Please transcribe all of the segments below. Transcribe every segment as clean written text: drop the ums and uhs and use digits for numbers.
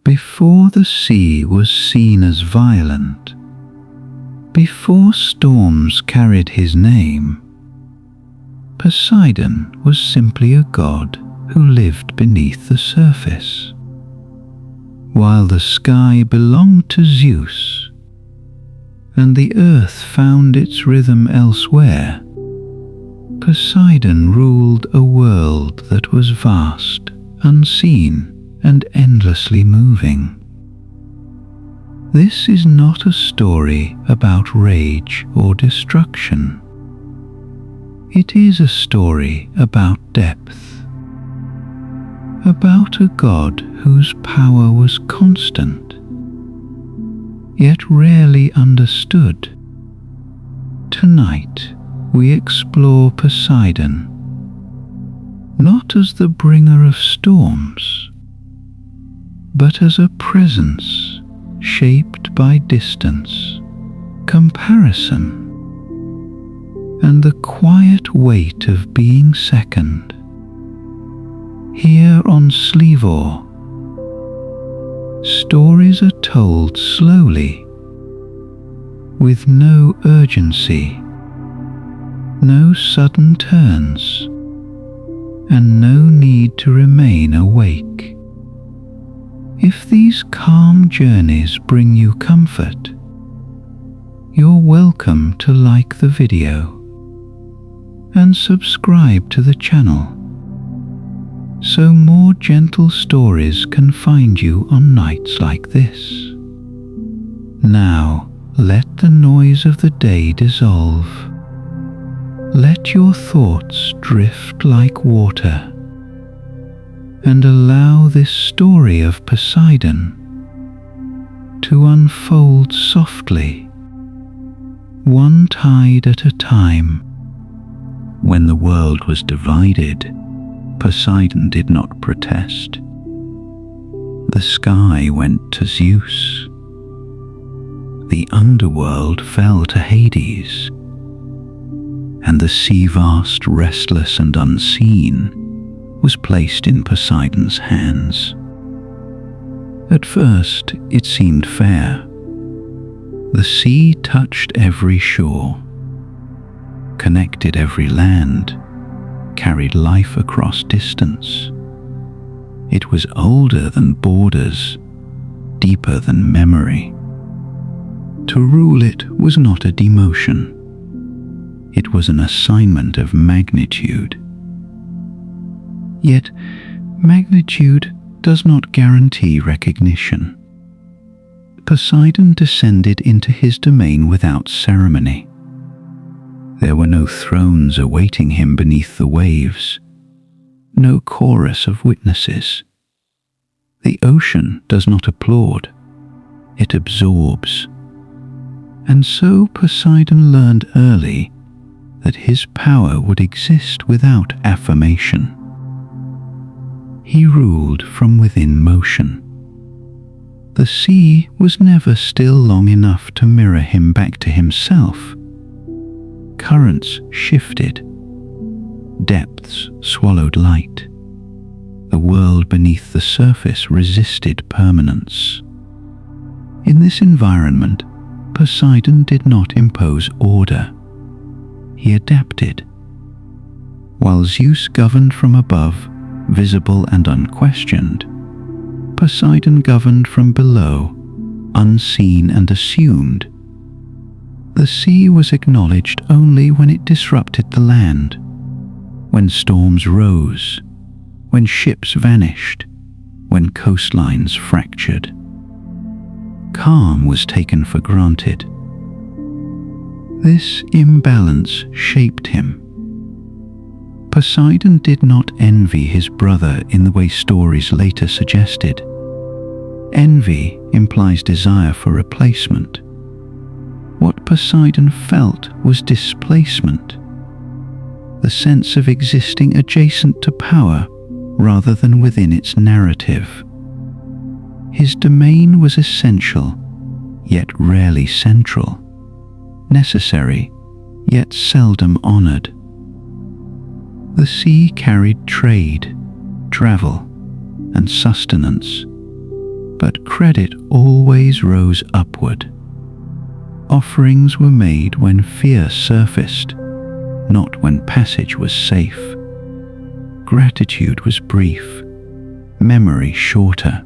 Before the sea was seen as violent, before storms carried his name, Poseidon was simply a god who lived beneath the surface. While the sky belonged to Zeus, and the earth found its rhythm elsewhere, Poseidon ruled a world that was vast, unseen, and endlessly moving. This is not a story about rage or destruction. It is a story about depth, about a god whose power was constant, yet rarely understood. Tonight, we explore Poseidon, not as the bringer of storms, but as a presence shaped by distance, comparison, and the quiet weight of being second. Here on Sleevore, stories are told slowly, with no urgency, no sudden turns, and no need to remain awake. If these calm journeys bring you comfort, you're welcome to like the video and subscribe to the channel so more gentle stories can find you on nights like this. Now, let the noise of the day dissolve. Let your thoughts drift like water, and allow this story of Poseidon to unfold softly, one tide at a time. When the world was divided, Poseidon did not protest. The sky went to Zeus. The underworld fell to Hades, and the sea vast, restless and unseen, was placed in Poseidon's hands. At first, it seemed fair. The sea touched every shore, connected every land, carried life across distance. It was older than borders, deeper than memory. To rule it was not a demotion. It was an assignment of magnitude. Yet, magnitude does not guarantee recognition. Poseidon descended into his domain without ceremony. There were no thrones awaiting him beneath the waves, no chorus of witnesses. The ocean does not applaud, it absorbs. And so Poseidon learned early that his power would exist without affirmation. He ruled from within motion. The sea was never still long enough to mirror him back to himself. Currents shifted. Depths swallowed light. The world beneath the surface resisted permanence. In this environment, Poseidon did not impose order. He adapted. While Zeus governed from above, visible and unquestioned, Poseidon governed from below, unseen and assumed. The sea was acknowledged only when it disrupted the land, when storms rose, when ships vanished, when coastlines fractured. Calm was taken for granted. This imbalance shaped him. Poseidon did not envy his brother in the way stories later suggested. Envy implies desire for replacement. What Poseidon felt was displacement, the sense of existing adjacent to power rather than within its narrative. His domain was essential, yet rarely central, necessary, yet seldom honored. The sea carried trade, travel, and sustenance, but credit always rose upward. Offerings were made when fear surfaced, not when passage was safe. Gratitude was brief, memory shorter.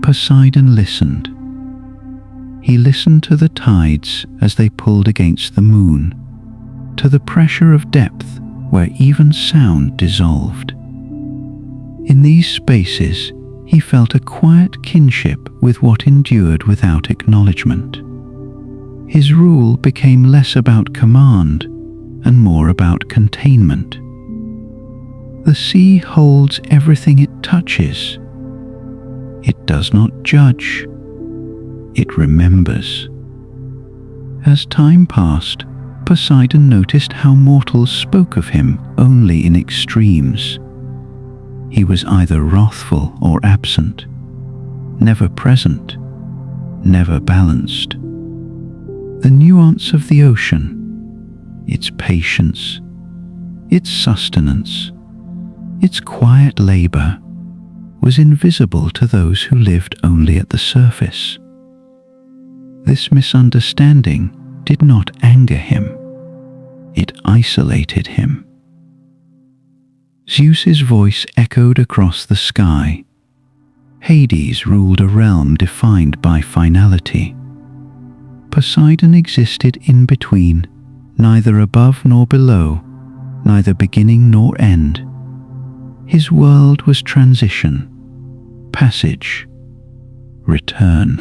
Poseidon listened. He listened to the tides as they pulled against the moon, to the pressure of depth where even sound dissolved. In these spaces, he felt a quiet kinship with what endured without acknowledgement. His rule became less about command and more about containment. The sea holds everything it touches. It does not judge. It remembers. As time passed, Poseidon noticed how mortals spoke of him only in extremes. He was either wrathful or absent, never present, never balanced. The nuance of the ocean, its patience, its sustenance, its quiet labor, was invisible to those who lived only at the surface. This misunderstanding did not anger him. It isolated him. Zeus's voice echoed across the sky. Hades ruled a realm defined by finality. Poseidon existed in between, neither above nor below, neither beginning nor end. His world was transition, passage, return.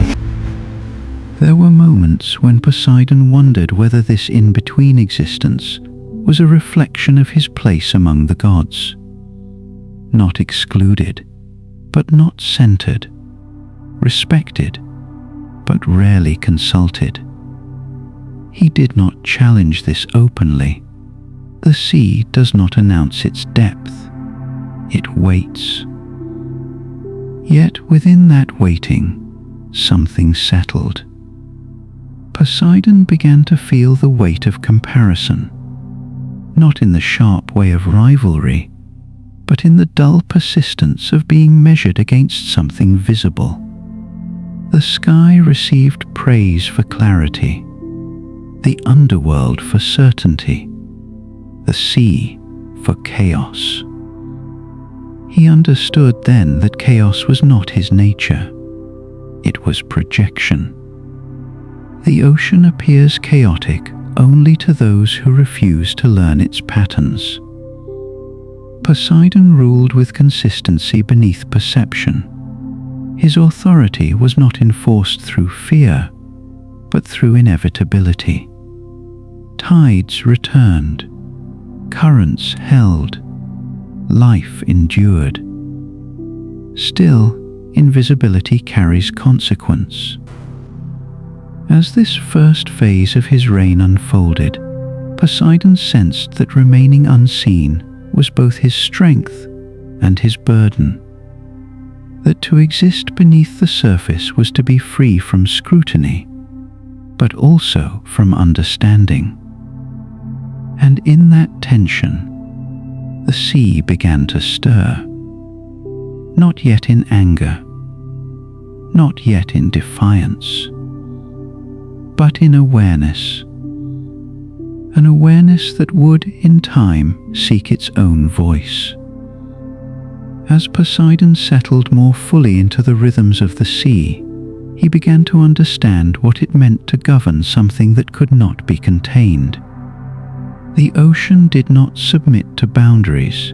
There were moments when Poseidon wondered whether this in-between existence was a reflection of his place among the gods. Not excluded, but not centered. Respected, but rarely consulted. He did not challenge this openly. The sea does not announce its depth. It waits. Yet within that waiting, something settled. Poseidon began to feel the weight of comparison, not in the sharp way of rivalry, but in the dull persistence of being measured against something visible. The sky received praise for clarity, the underworld for certainty, the sea for chaos. He understood then that chaos was not his nature. It was projection. The ocean appears chaotic only to those who refuse to learn its patterns. Poseidon ruled with consistency beneath perception. His authority was not enforced through fear, but through inevitability. Tides returned, currents held, life endured. Still, invisibility carries consequence. As this first phase of his reign unfolded, Poseidon sensed that remaining unseen was both his strength and his burden. That to exist beneath the surface was to be free from scrutiny, but also from understanding. And in that tension, the sea began to stir. Not yet in anger, not yet in defiance, but in awareness. An awareness that would, in time, seek its own voice. As Poseidon settled more fully into the rhythms of the sea, he began to understand what it meant to govern something that could not be contained. The ocean did not submit to boundaries.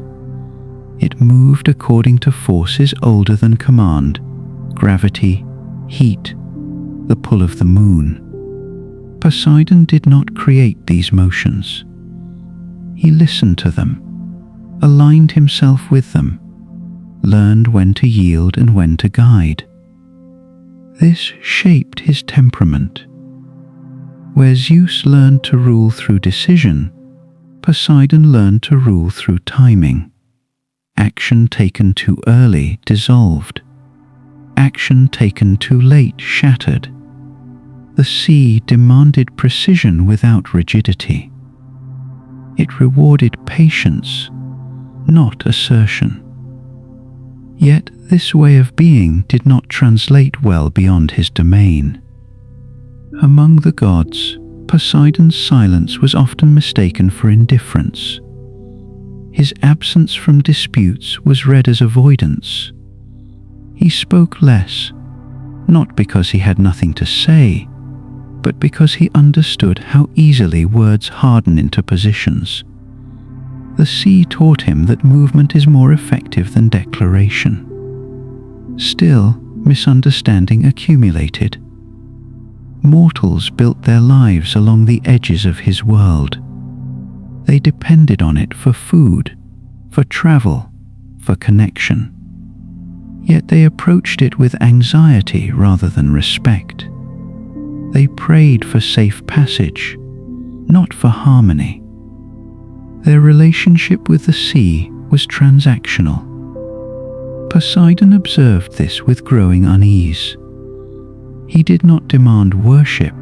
It moved according to forces older than command, gravity, heat, the pull of the moon. Poseidon did not create these motions. He listened to them, aligned himself with them, learned when to yield and when to guide. This shaped his temperament. Where Zeus learned to rule through decision, Poseidon learned to rule through timing. Action taken too early dissolved. Action taken too late shattered. The sea demanded precision without rigidity. It rewarded patience, not assertion. Yet This way of being did not translate well beyond his domain. Among the gods, Poseidon's silence was often mistaken for indifference. His absence from disputes was read as avoidance. He spoke less, not because he had nothing to say, but because he understood how easily words harden into positions. The sea taught him that movement is more effective than declaration. Still, misunderstanding accumulated. Mortals built their lives along the edges of his world. They depended on it for food, for travel, for connection. Yet they approached it with anxiety rather than respect. They prayed for safe passage, not for harmony. Their relationship with the sea was transactional. Poseidon observed this with growing unease. He did not demand worship,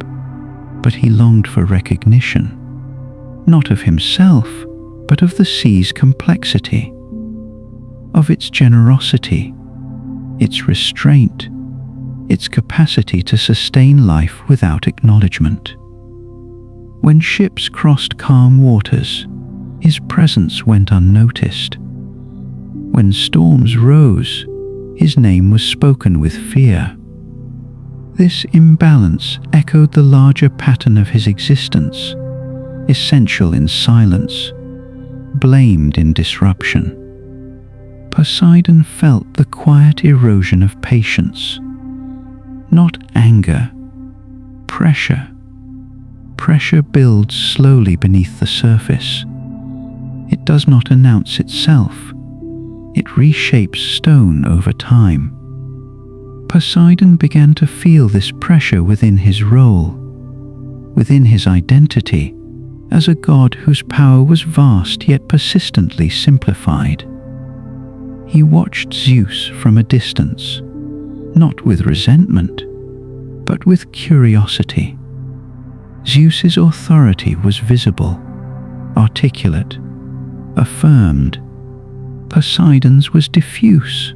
but he longed for recognition, not of himself, but of the sea's complexity, of its generosity, its restraint, its capacity to sustain life without acknowledgement. When ships crossed calm waters, his presence went unnoticed. When storms rose, his name was spoken with fear. This imbalance echoed the larger pattern of his existence, essential in silence, blamed in disruption. Poseidon felt the quiet erosion of patience, not anger, pressure. Pressure builds slowly beneath the surface. It does not announce itself. It reshapes stone over time. Poseidon began to feel this pressure within his role, within his identity, as a god whose power was vast yet persistently simplified. He watched Zeus from a distance, not with resentment, but with curiosity. Zeus's authority was visible, articulate, affirmed. Poseidon's was diffuse,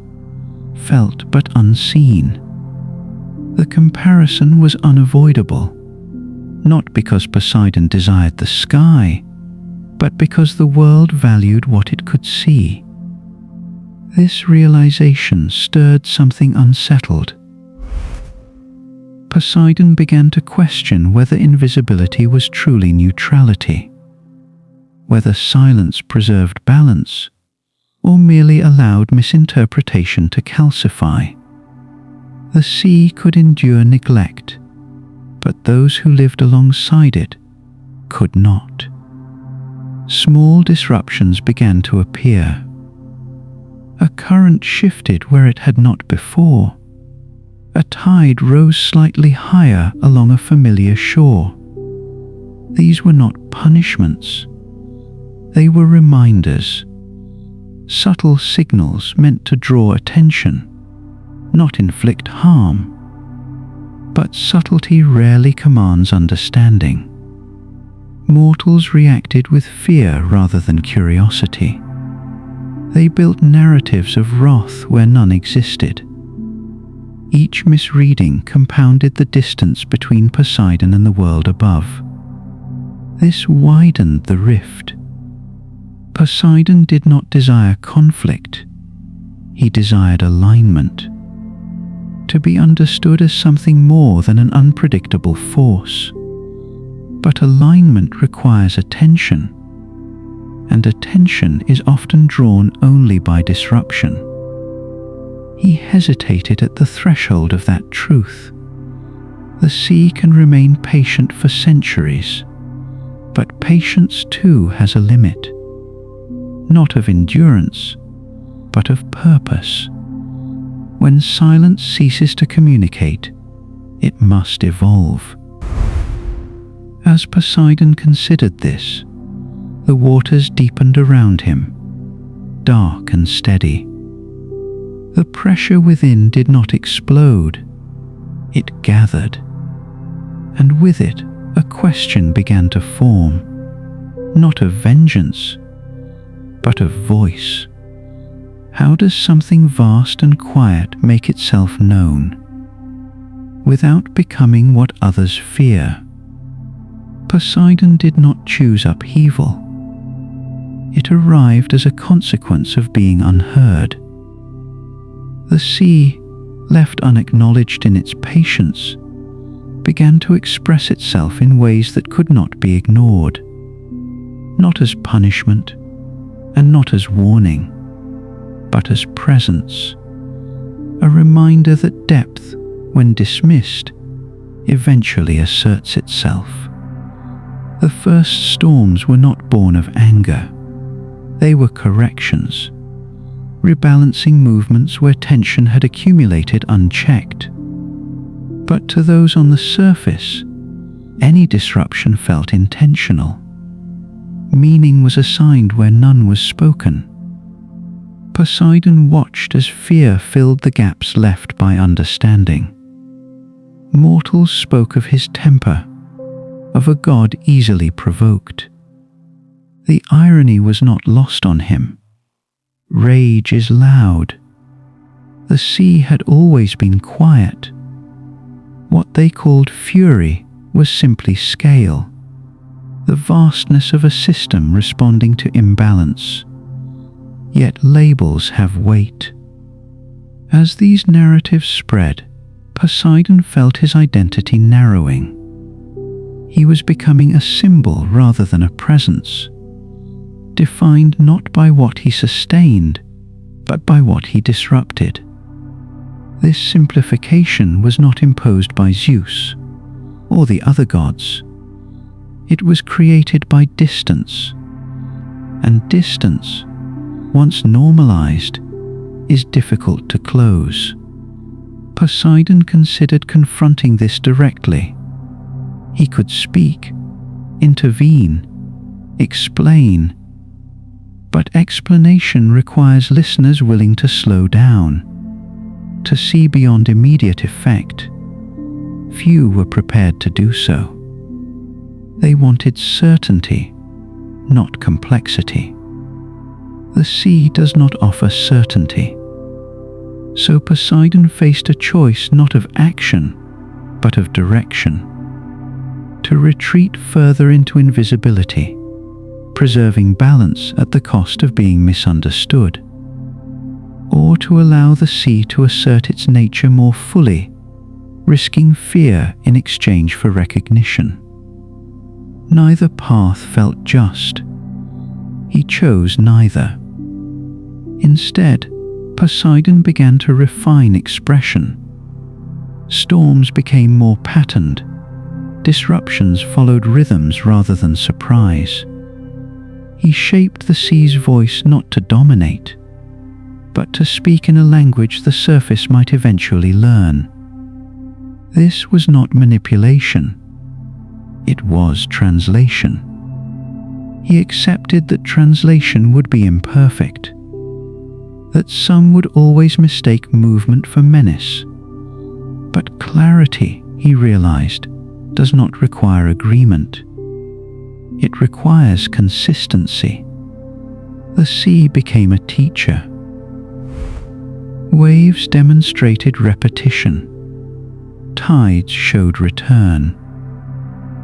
felt but unseen. The comparison was unavoidable, not because Poseidon desired the sky, but because the world valued what it could see. This realization stirred something unsettled. Poseidon began to question whether invisibility was truly neutrality, whether silence preserved balance, or merely allowed misinterpretation to calcify. The sea could endure neglect, but those who lived alongside it could not. Small disruptions began to appear. A current shifted where it had not before. A tide rose slightly higher along a familiar shore. These were not punishments. They were reminders. Subtle signals meant to draw attention, not inflict harm. But subtlety rarely commands understanding. Mortals reacted with fear rather than curiosity. They built narratives of wrath where none existed. Each misreading compounded the distance between Poseidon and the world above. This widened the rift. Poseidon did not desire conflict. He desired alignment, to be understood as something more than an unpredictable force. But alignment requires attention, and attention is often drawn only by disruption. He hesitated at the threshold of that truth. The sea can remain patient for centuries, but patience too has a limit. Not of endurance, but of purpose. When silence ceases to communicate, it must evolve. As Poseidon considered this, the waters deepened around him, dark and steady. The pressure within did not explode, it gathered, and with it a question began to form, not of vengeance, but of voice. How does something vast and quiet make itself known without becoming what others fear? Poseidon did not choose upheaval. It arrived as a consequence of being unheard. The sea, left unacknowledged in its patience, began to express itself in ways that could not be ignored, not as punishment and not as warning, but as presence, a reminder that depth, when dismissed, eventually asserts itself. The first storms were not born of anger. They were corrections, rebalancing movements where tension had accumulated unchecked. But to those on the surface, any disruption felt intentional. Meaning was assigned where none was spoken. Poseidon watched as fear filled the gaps left by understanding. Mortals spoke of his temper, of a god easily provoked. The irony was not lost on him. Rage is loud. The sea had always been quiet. What they called fury was simply scale, the vastness of a system responding to imbalance. Yet labels have weight. As these narratives spread, Poseidon felt his identity narrowing. He was becoming a symbol rather than a presence, defined not by what he sustained, but by what he disrupted. This simplification was not imposed by Zeus or the other gods. It was created by distance, and distance, once normalized, is difficult to close. Poseidon considered confronting this directly. He could speak, intervene, explain, but explanation requires listeners willing to slow down, to see beyond immediate effect. Few were prepared to do so. They wanted certainty, not complexity. The sea does not offer certainty. So Poseidon faced a choice not of action, but of direction. To retreat further into invisibility, preserving balance at the cost of being misunderstood, or to allow the sea to assert its nature more fully, risking fear in exchange for recognition. Neither path felt just. He chose neither. Instead, Poseidon began to refine expression. Storms became more patterned. Disruptions followed rhythms rather than surprise. He shaped the sea's voice not to dominate, but to speak in a language the surface might eventually learn. This was not manipulation. It was translation. He accepted that translation would be imperfect, that some would always mistake movement for menace. But clarity, he realized, does not require agreement. It requires consistency. The sea became a teacher. Waves demonstrated repetition. Tides showed return.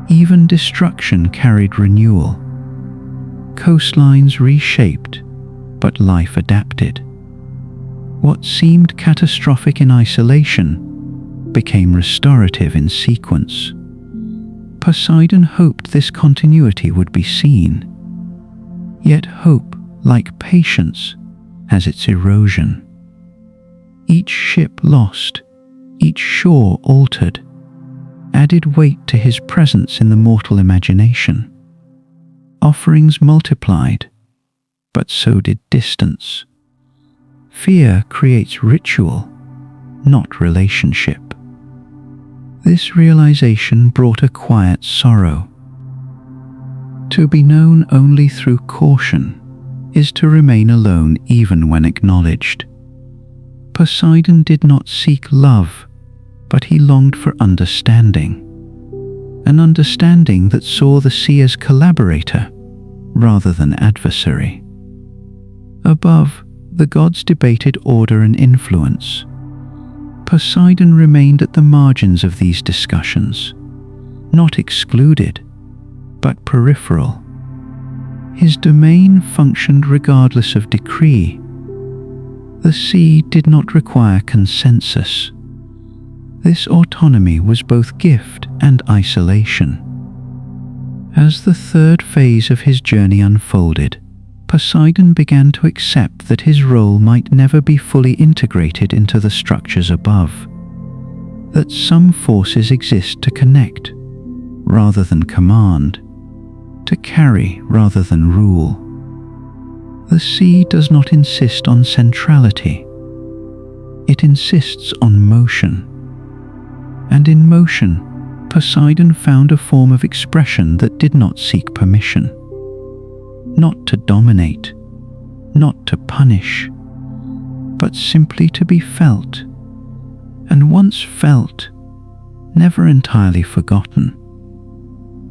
Even destruction carried renewal. Coastlines reshaped, but life adapted. What seemed catastrophic in isolation became restorative in sequence. Poseidon hoped this continuity would be seen. Yet hope, like patience, has its erosion. Each ship lost, each shore altered, added weight to his presence in the mortal imagination. Offerings multiplied, but so did distance. Fear creates ritual, not relationship. This realization brought a quiet sorrow. To be known only through caution is to remain alone even when acknowledged. Poseidon did not seek love, but he longed for understanding. An understanding that saw the sea as collaborator rather than adversary. Above, The gods debated order and influence. Poseidon remained at the margins of these discussions, not excluded, but peripheral. His domain functioned regardless of decree. The sea did not require consensus. This autonomy was both gift and isolation. As the third phase of his journey unfolded, Poseidon began to accept that his role might never be fully integrated into the structures above, that some forces exist to connect rather than command, to carry rather than rule. The sea does not insist on centrality. It insists on motion. And in motion, Poseidon found a form of expression that did not seek permission. Not to dominate, not to punish, but simply to be felt, and once felt, never entirely forgotten.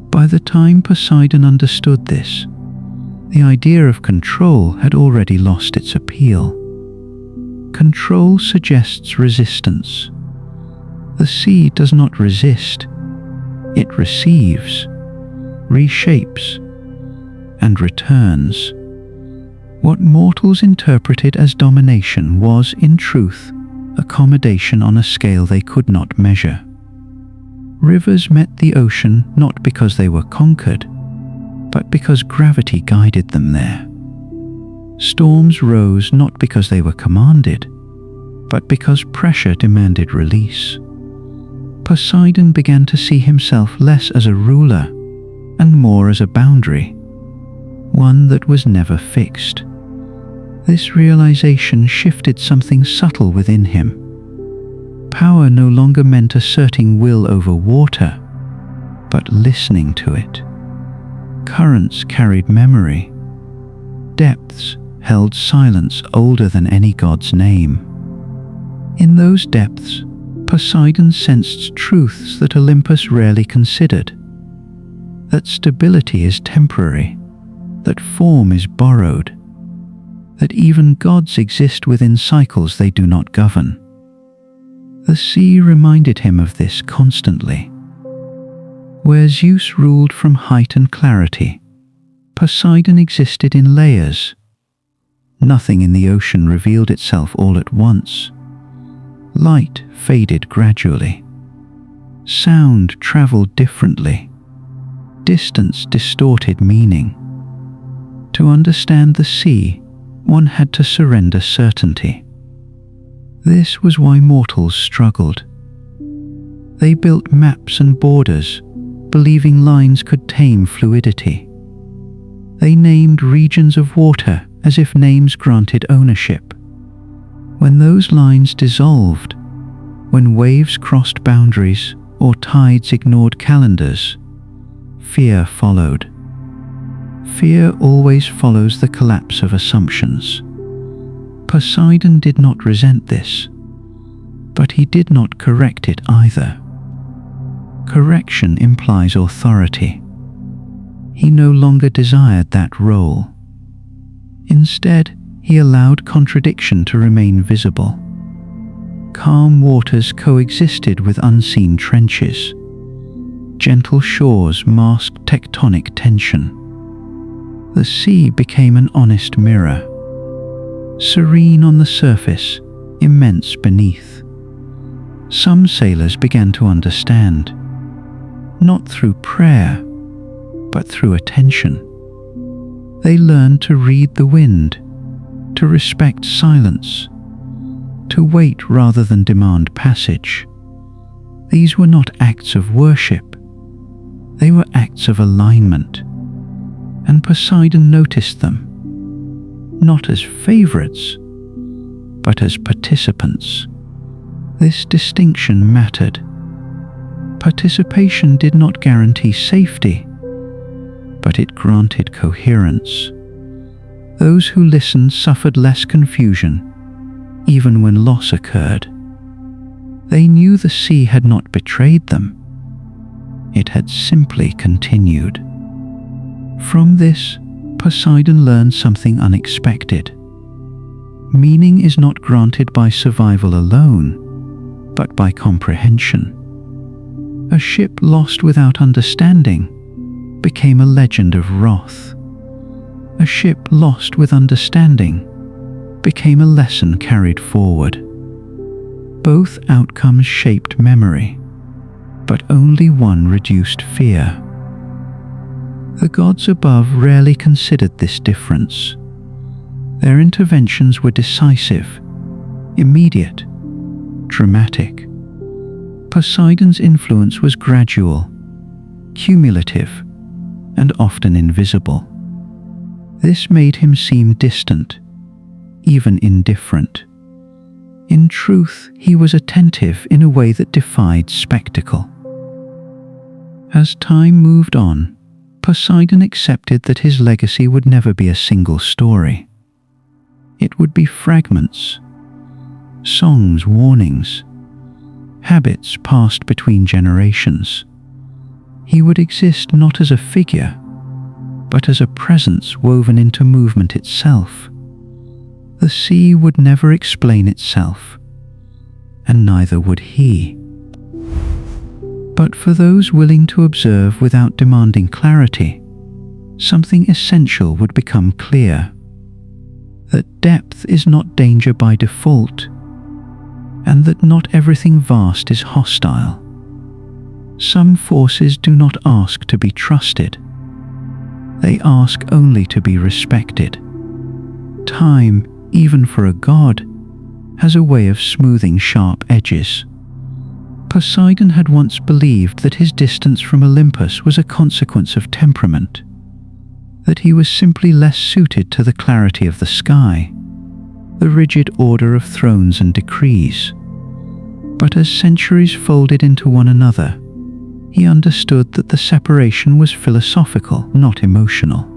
By the time Poseidon understood this, the idea of control had already lost its appeal. Control suggests resistance. The sea does not resist. It receives, reshapes, and returns. What mortals interpreted as domination was, in truth, accommodation on a scale they could not measure. Rivers met the ocean not because they were conquered, but because gravity guided them there. Storms rose not because they were commanded, but because pressure demanded release. Poseidon began to see himself less as a ruler and more as a boundary, one that was never fixed. This realization shifted something subtle within him. Power no longer meant asserting will over water, but listening to it. Currents carried memory. Depths held silence older than any god's name. In those depths, Poseidon sensed truths that Olympus rarely considered. That stability is temporary, that form is borrowed, that even gods exist within cycles they do not govern. The sea reminded him of this constantly. Where Zeus ruled from height and clarity, Poseidon existed in layers. Nothing in the ocean revealed itself all at once. Light faded gradually. Sound traveled differently. Distance distorted meaning. To understand the sea, one had to surrender certainty. This was why mortals struggled. They built maps and borders, believing lines could tame fluidity. They named regions of water as if names granted ownership. When those lines dissolved, when waves crossed boundaries or tides ignored calendars, fear followed. Fear always follows the collapse of assumptions. Poseidon did not resent this, but he did not correct it either. Correction implies authority. He no longer desired that role. Instead, he allowed contradiction to remain visible. Calm waters coexisted with unseen trenches. Gentle shores masked tectonic tension. The sea became an honest mirror. Serene on the surface, immense beneath. Some sailors began to understand. Not through prayer, but through attention. They learned to read the wind, to respect silence, to wait rather than demand passage. These were not acts of worship. They were acts of alignment. And Poseidon noticed them, not as favorites, but as participants. This distinction mattered. Participation did not guarantee safety, but it granted coherence. Those who listened suffered less confusion, even when loss occurred. They knew the sea had not betrayed them. It had simply continued. From this, Poseidon learned something unexpected. Meaning is not granted by survival alone, but by comprehension. A ship lost without understanding became a legend of wrath. A ship lost with understanding became a lesson carried forward. Both outcomes shaped memory, but only one reduced fear. The gods above rarely considered this difference. Their interventions were decisive, immediate, dramatic. Poseidon's influence was gradual, cumulative, and often invisible. This made him seem distant, even indifferent. In truth, he was attentive in a way that defied spectacle. As time moved on, Poseidon accepted that his legacy would never be a single story. It would be fragments, songs, warnings, habits passed between generations. He would exist not as a figure, but as a presence woven into movement itself. The sea would never explain itself, and neither would he. But for those willing to observe without demanding clarity, something essential would become clear: that depth is not danger by default, and that not everything vast is hostile. Some forces do not ask to be trusted. They ask only to be respected. Time, even for a god, has a way of smoothing sharp edges. Poseidon had once believed that his distance from Olympus was a consequence of temperament, that he was simply less suited to the clarity of the sky, the rigid order of thrones and decrees. But as centuries folded into one another, he understood that the separation was philosophical, not emotional.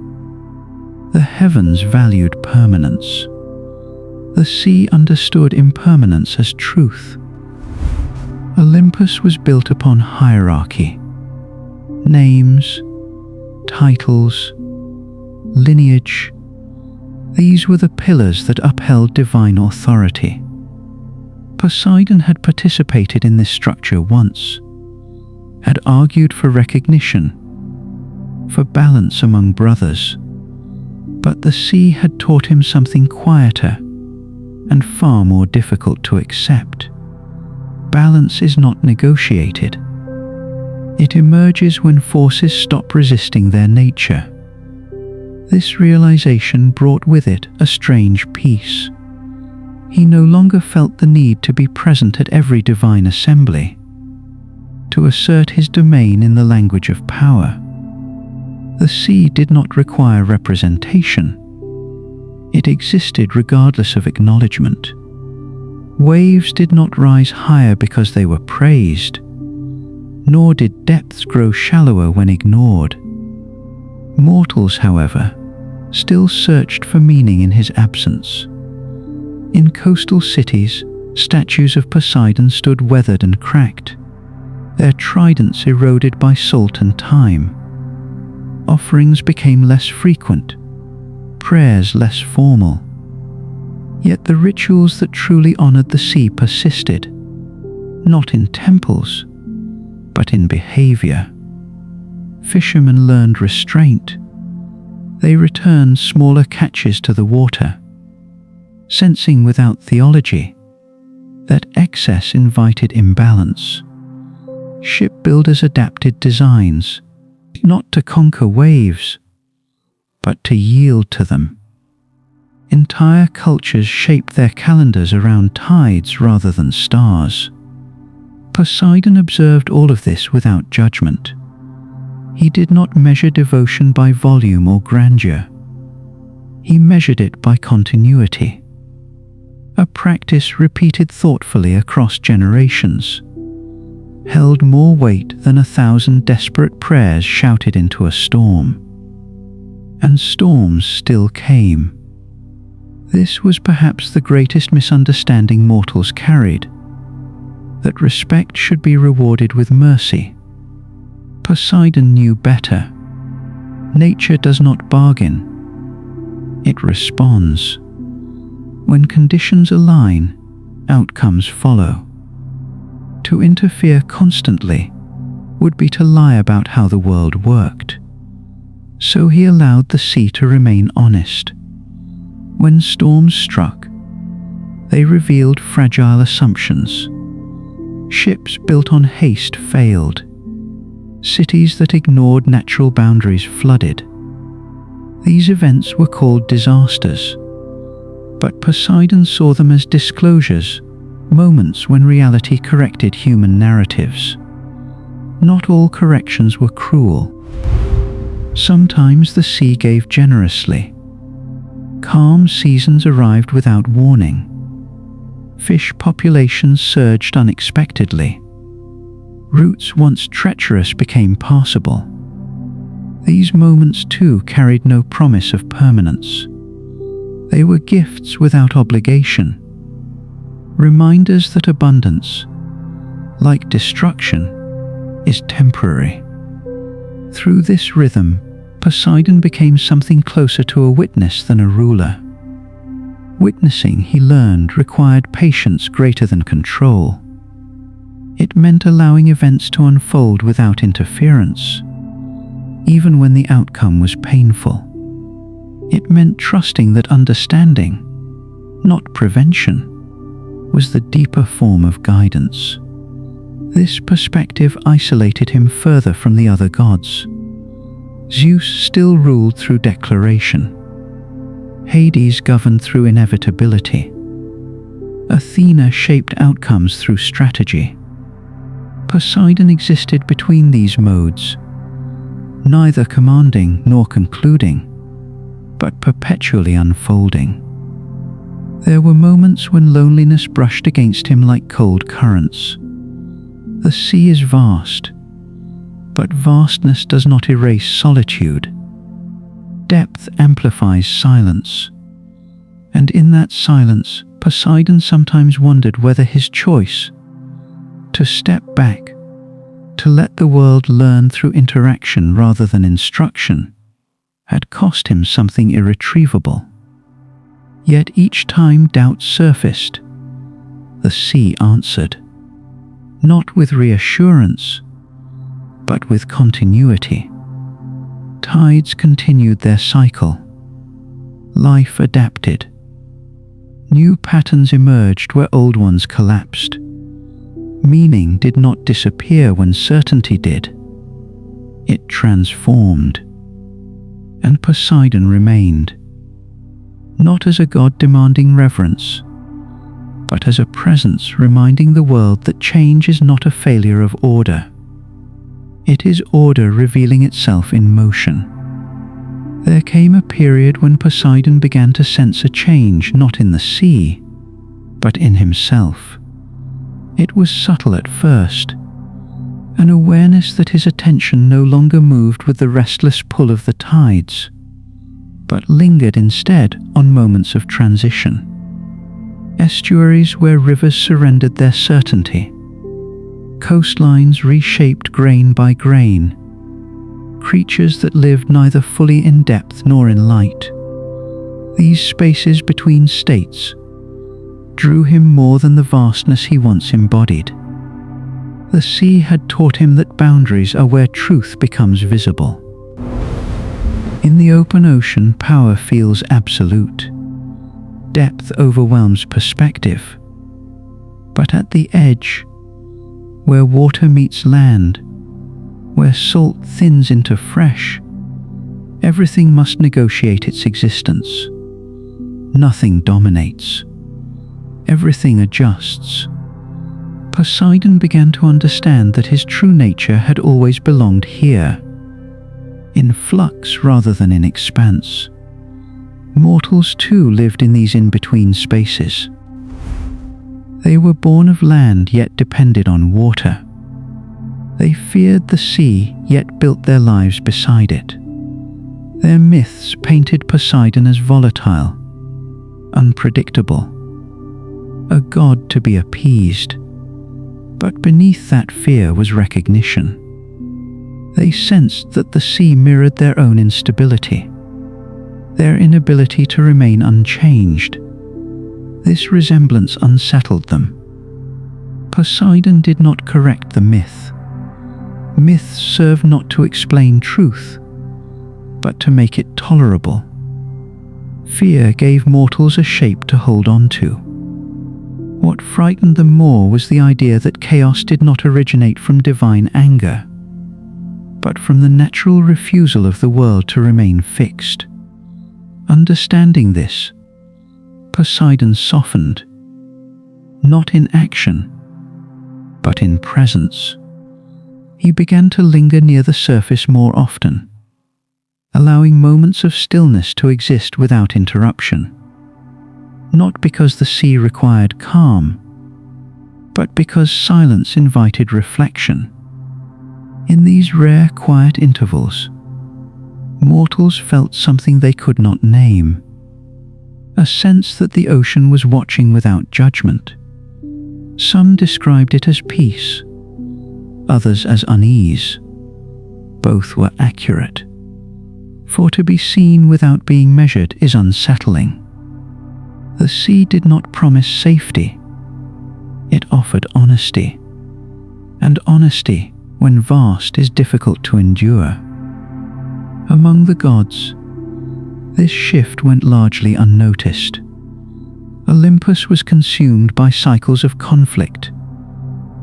The heavens valued permanence. The sea understood impermanence as truth. Olympus was built upon hierarchy, names, titles, lineage. These were the pillars that upheld divine authority. Poseidon had participated in this structure once, had argued for recognition, for balance among brothers. But the sea had taught him something quieter and far more difficult to accept. Balance is not negotiated. It emerges when forces stop resisting their nature. This realization brought with it a strange peace. He no longer felt the need to be present at every divine assembly, to assert his domain in the language of power. The sea did not require representation. It existed regardless of acknowledgement. Waves did not rise higher because they were praised, nor did depths grow shallower when ignored. Mortals, however, still searched for meaning in his absence. In coastal cities, statues of Poseidon stood weathered and cracked, their tridents eroded by salt and time. Offerings became less frequent, prayers less formal. Yet the rituals that truly honored the sea persisted, not in temples, but in behavior. Fishermen learned restraint. They returned smaller catches to the water, sensing without theology that excess invited imbalance. Shipbuilders adapted designs, not to conquer waves, but to yield to them. Entire cultures shaped their calendars around tides rather than stars. Poseidon observed all of this without judgment. He did not measure devotion by volume or grandeur. He measured it by continuity. A practice repeated thoughtfully across generations held more weight than 1,000 desperate prayers shouted into a storm. And storms still came. This was perhaps the greatest misunderstanding mortals carried, that respect should be rewarded with mercy. Poseidon knew better. Nature does not bargain. It responds. When conditions align, outcomes follow. To interfere constantly would be to lie about how the world worked. So he allowed the sea to remain honest. When storms struck, they revealed fragile assumptions. Ships built on haste failed. Cities that ignored natural boundaries flooded. These events were called disasters, but Poseidon saw them as disclosures, moments when reality corrected human narratives. Not all corrections were cruel. Sometimes the sea gave generously. Calm seasons arrived without warning. Fish populations surged unexpectedly. Routes once treacherous became passable. These moments too carried no promise of permanence. They were gifts without obligation. Reminders that abundance, like destruction, is temporary. Through this rhythm, Poseidon became something closer to a witness than a ruler. Witnessing, he learned, required patience greater than control. It meant allowing events to unfold without interference, even when the outcome was painful. It meant trusting that understanding, not prevention, was the deeper form of guidance. This perspective isolated him further from the other gods. Zeus still ruled through declaration. Hades governed through inevitability. Athena shaped outcomes through strategy. Poseidon existed between these modes, neither commanding nor concluding, but perpetually unfolding. There were moments when loneliness brushed against him like cold currents. The sea is vast, but vastness does not erase solitude. Depth amplifies silence, and in that silence, Poseidon sometimes wondered whether his choice to step back, to let the world learn through interaction rather than instruction, had cost him something irretrievable. Yet each time doubt surfaced, the sea answered, not with reassurance, but with continuity. Tides continued their cycle. Life adapted. New patterns emerged where old ones collapsed. Meaning did not disappear when certainty did. It transformed. And Poseidon remained, not as a god demanding reverence, but as a presence reminding the world that change is not a failure of order. It is order revealing itself in motion. There came a period when Poseidon began to sense a change not in the sea, but in himself. It was subtle at first, an awareness that his attention no longer moved with the restless pull of the tides, but lingered instead on moments of transition. Estuaries where rivers surrendered their certainty. Coastlines reshaped grain by grain. Creatures that lived neither fully in depth nor in light. These spaces between states drew him more than the vastness he once embodied. The sea had taught him that boundaries are where truth becomes visible. In the open ocean, power feels absolute. Depth overwhelms perspective. But at the edge, where water meets land, where salt thins into fresh, everything must negotiate its existence. Nothing dominates. Everything adjusts. Poseidon began to understand that his true nature had always belonged here, in flux rather than in expanse. Mortals too lived in these in-between spaces. They were born of land yet depended on water. They feared the sea yet built their lives beside it. Their myths painted Poseidon as volatile, unpredictable, a god to be appeased. But beneath that fear was recognition. They sensed that the sea mirrored their own instability, their inability to remain unchanged. This resemblance unsettled them. Poseidon did not correct the myth. Myths serve not to explain truth, but to make it tolerable. Fear gave mortals a shape to hold on to. What frightened them more was the idea that chaos did not originate from divine anger, but from the natural refusal of the world to remain fixed. Understanding this, Poseidon softened, not in action, but in presence. He began to linger near the surface more often, allowing moments of stillness to exist without interruption. Not because the sea required calm, but because silence invited reflection. In these rare quiet intervals, mortals felt something they could not name, a sense that the ocean was watching without judgment. Some described it as peace, others as unease. Both were accurate, for to be seen without being measured is unsettling. The sea did not promise safety, it offered honesty, and honesty, when vast, is difficult to endure. Among the gods, this shift went largely unnoticed. Olympus was consumed by cycles of conflict,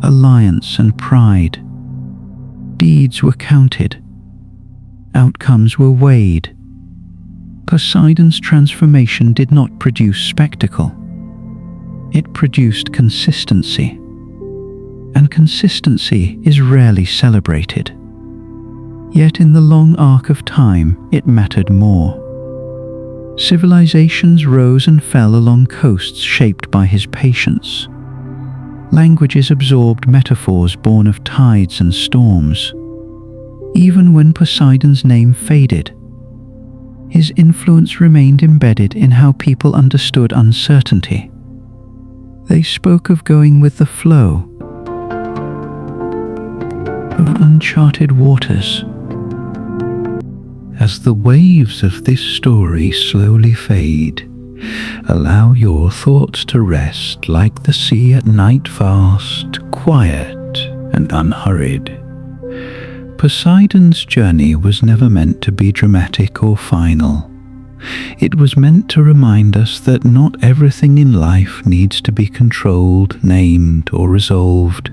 alliance and pride. Deeds were counted, outcomes were weighed. Poseidon's transformation did not produce spectacle. It produced consistency, and consistency is rarely celebrated. Yet in the long arc of time, it mattered more. Civilizations rose and fell along coasts shaped by his patience. Languages absorbed metaphors born of tides and storms. Even when Poseidon's name faded, his influence remained embedded in how people understood uncertainty. They spoke of going with the flow, of uncharted waters. As the waves of this story slowly fade, allow your thoughts to rest like the sea at night, vast, quiet, and unhurried. Poseidon's journey was never meant to be dramatic or final. It was meant to remind us that not everything in life needs to be controlled, named, or resolved.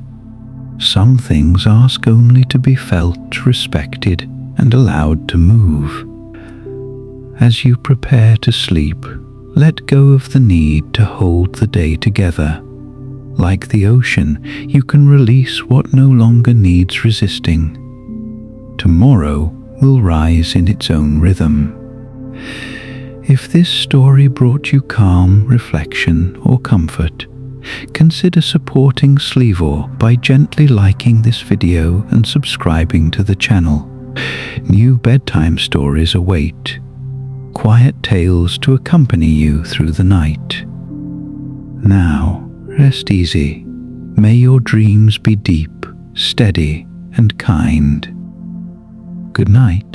Some things ask only to be felt, respected, and allowed to move. As you prepare to sleep, let go of the need to hold the day together. Like the ocean, you can release what no longer needs resisting. Tomorrow will rise in its own rhythm. If this story brought you calm, reflection, or comfort, consider supporting Sleevore by gently liking this video and subscribing to the channel. New bedtime stories await, quiet tales to accompany you through the night. Now, rest easy. May your dreams be deep, steady, and kind. Good night.